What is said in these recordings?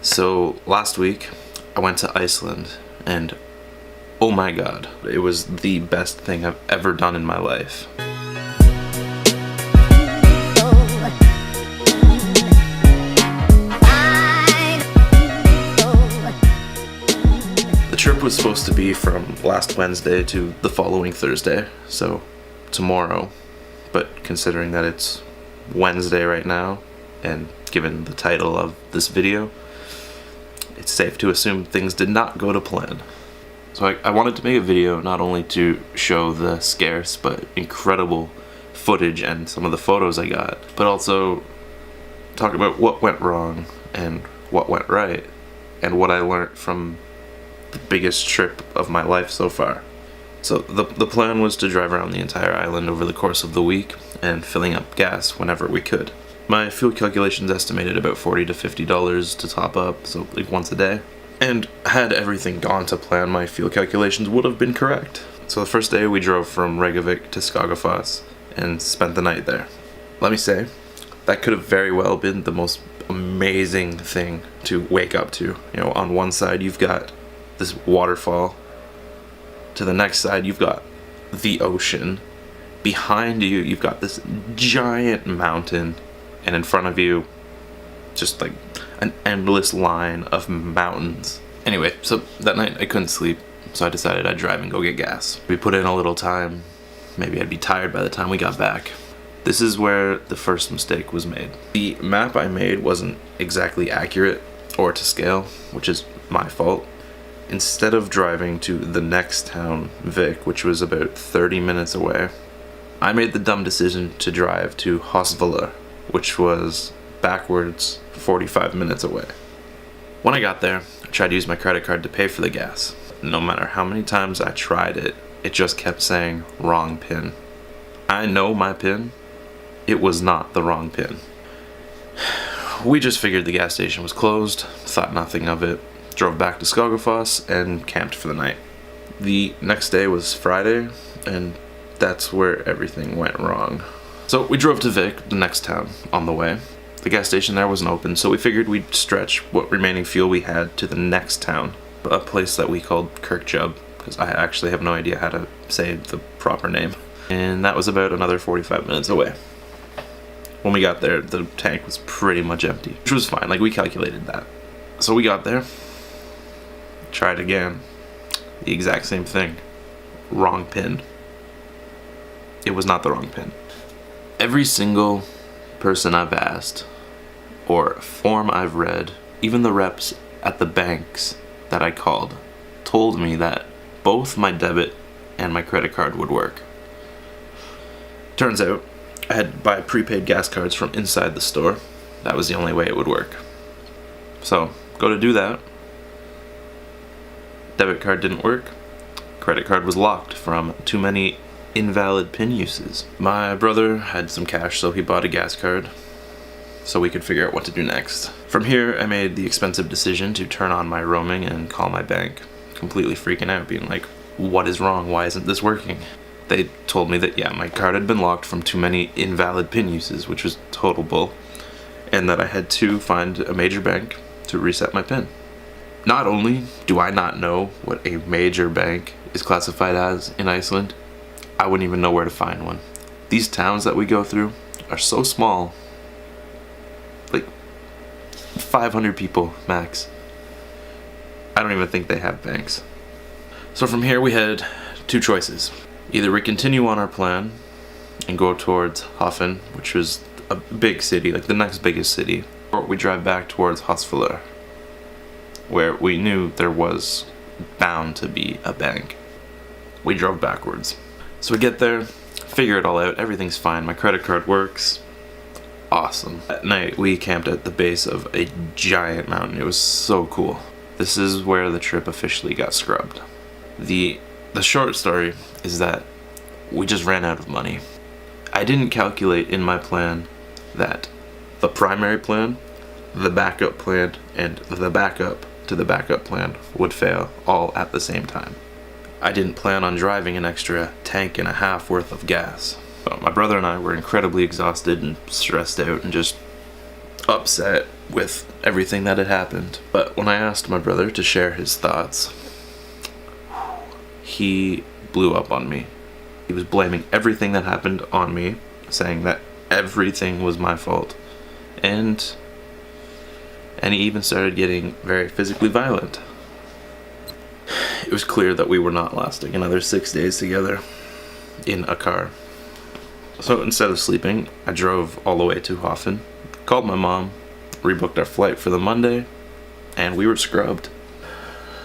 So last week I went to Iceland and oh my god, it was the best thing I've ever done in my life. The trip was supposed to be from last Wednesday to the following Thursday, so tomorrow, but considering that it's Wednesday right now, and given the title of this video, it's safe to assume things did not go to plan. So I wanted to make a video not only to show the scarce but incredible footage and some of the photos I got, but also talk about what went wrong and what went right, and what I learned from the biggest trip of my life so far. So the plan was to drive around the entire island over the course of the week and filling up gas whenever we could. My fuel calculations estimated about $40 to $50 to top up, so like once a day. And had everything gone to plan, my fuel calculations would have been correct. So the first day we drove from Reykjavik to Skogafoss and spent the night there. Let me say, that could have very well been the most amazing thing to wake up to. You know, on one side you've got this waterfall, to the next side you've got the ocean, behind you you've got this giant mountain, and in front of you, just like an endless line of mountains. Anyway, so that night I couldn't sleep, so I decided I'd drive and go get gas. We put in a little time, maybe I'd be tired by the time we got back. This is where the first mistake was made. The map I made wasn't exactly accurate or to scale, which is my fault. Instead of driving to the next town, Vik, which was about 30 minutes away, I made the dumb decision to drive to Hosvöllr, which was backwards 45 minutes away. When I got there, I tried to use my credit card to pay for the gas. No matter how many times I tried it, it just kept saying wrong PIN. I know my PIN. It was not the wrong PIN. We just figured the gas station was closed, thought nothing of it, drove back to Skogafoss and camped for the night. The next day was Friday, and that's where everything went wrong. So we drove to Vik, the next town, on the way. The gas station there wasn't open, so we figured we'd stretch what remaining fuel we had to the next town, a place that we called Kirkjub, because I actually have no idea how to say the proper name. And that was about another 45 minutes away. When we got there, the tank was pretty much empty, which was fine, like we calculated that. So we got there, tried again, the exact same thing, wrong PIN. It was not the wrong PIN. Every single person I've asked, or form I've read, even the reps at the banks that I called, told me that both my debit and my credit card would work. Turns out, I had to buy prepaid gas cards from inside the store. That was the only way it would work. So, go to do that. Debit card didn't work. Credit card was locked from too many invalid PIN uses. My brother had some cash, so he bought a gas card so we could figure out what to do next. From here, I made the expensive decision to turn on my roaming and call my bank, completely freaking out, being like, what is wrong? Why isn't this working? They told me that, yeah, my card had been locked from too many invalid PIN uses, which was total bull, and that I had to find a major bank to reset my PIN. Not only do I not know what a major bank is classified as in Iceland, I wouldn't even know where to find one. These towns that we go through are so small, like 500 people max. I don't even think they have banks. So from here we had two choices. Either we continue on our plan and go towards Hoffen, which was a big city, like the next biggest city, or we drive back towards Hosvöllr, where we knew there was bound to be a bank. We drove backwards. So we get there, figure it all out, everything's fine, my credit card works, awesome. At night we camped at the base of a giant mountain. It was so cool. This is where the trip officially got scrubbed. The short story is that we just ran out of money. I didn't calculate in my plan that the primary plan, the backup plan, and the backup to the backup plan would fail all at the same time. I didn't plan on driving an extra tank and a half worth of gas. So my brother and I were incredibly exhausted and stressed out and just upset with everything that had happened. But when I asked my brother to share his thoughts, he blew up on me. He was blaming everything that happened on me, saying that everything was my fault. And he even started getting very physically violent. It was clear that we were not lasting another 6 days together in a car. So instead of sleeping, I drove all the way to Hoffen, called my mom, rebooked our flight for the Monday, and we were scrubbed.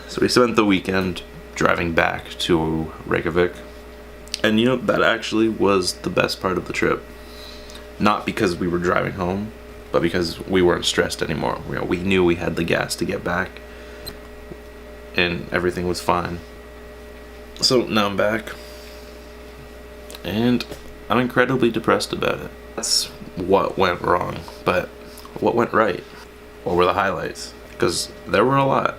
So we spent the weekend driving back to Reykjavik. And that actually was the best part of the trip. Not because we were driving home, but because we weren't stressed anymore. We knew we had the gas to get back, and everything was fine. So now I'm back, and I'm incredibly depressed about it. That's what went wrong, but what went right? What were the highlights? Because there were a lot.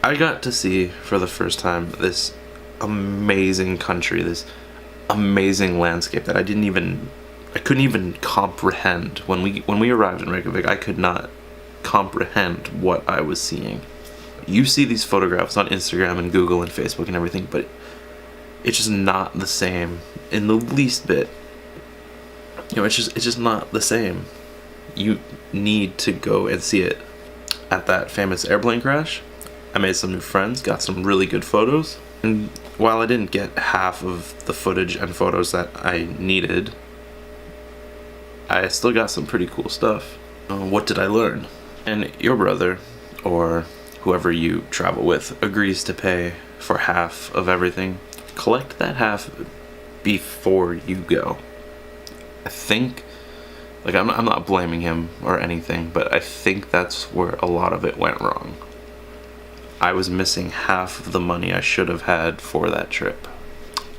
I got to see for the first time this amazing country, this amazing landscape that I couldn't even comprehend. When we arrived in Reykjavik, I could not comprehend what I was seeing. You see these photographs on Instagram and Google and Facebook and everything, but it's just not the same in the least bit. It's just not the same. You need to go and see it. At that famous airplane crash, I made some new friends, got some really good photos, and while I didn't get half of the footage and photos that I needed, I still got some pretty cool stuff. What did I learn? And your brother, or whoever you travel with, agrees to pay for half of everything. Collect that half before you go. I think, I'm not blaming him or anything, but I think that's where a lot of it went wrong. I was missing half of the money I should have had for that trip.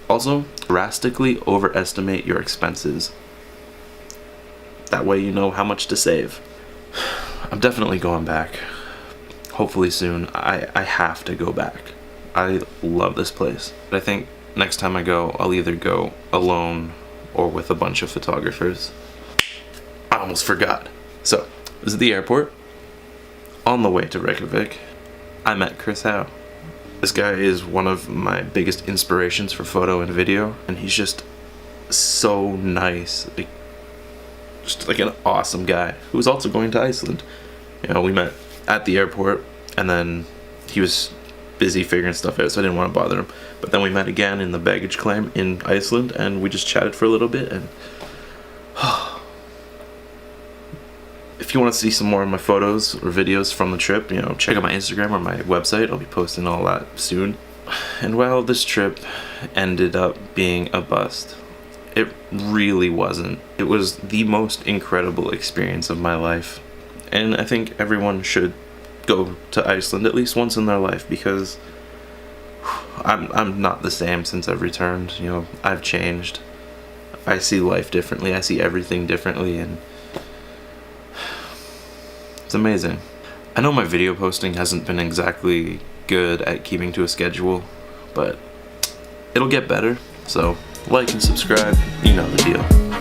Also, drastically overestimate your expenses. That way you know how much to save. I'm definitely going back. Hopefully soon. I have to go back. I love this place. But I think next time I go, I'll either go alone or with a bunch of photographers. I almost forgot. So, this is the airport. On the way to Reykjavik, I met Chris Howe. This guy is one of my biggest inspirations for photo and video, and he's just so nice. Just like an awesome guy who was also going to Iceland. We met at the airport, and then he was busy figuring stuff out, so I didn't want to bother him. But then we met again in the baggage claim in Iceland, and we just chatted for a little bit. And if you want to see some more of my photos or videos from the trip, check out my Instagram or my website. I'll be posting all that soon. And while this trip ended up being a bust, it really wasn't. It was the most incredible experience of my life. And I think everyone should go to Iceland at least once in their life, because I'm not the same since I've returned. I've changed. I see life differently. I see everything differently, and it's amazing. I know my video posting hasn't been exactly good at keeping to a schedule, but it'll get better. So like and subscribe, you know the deal.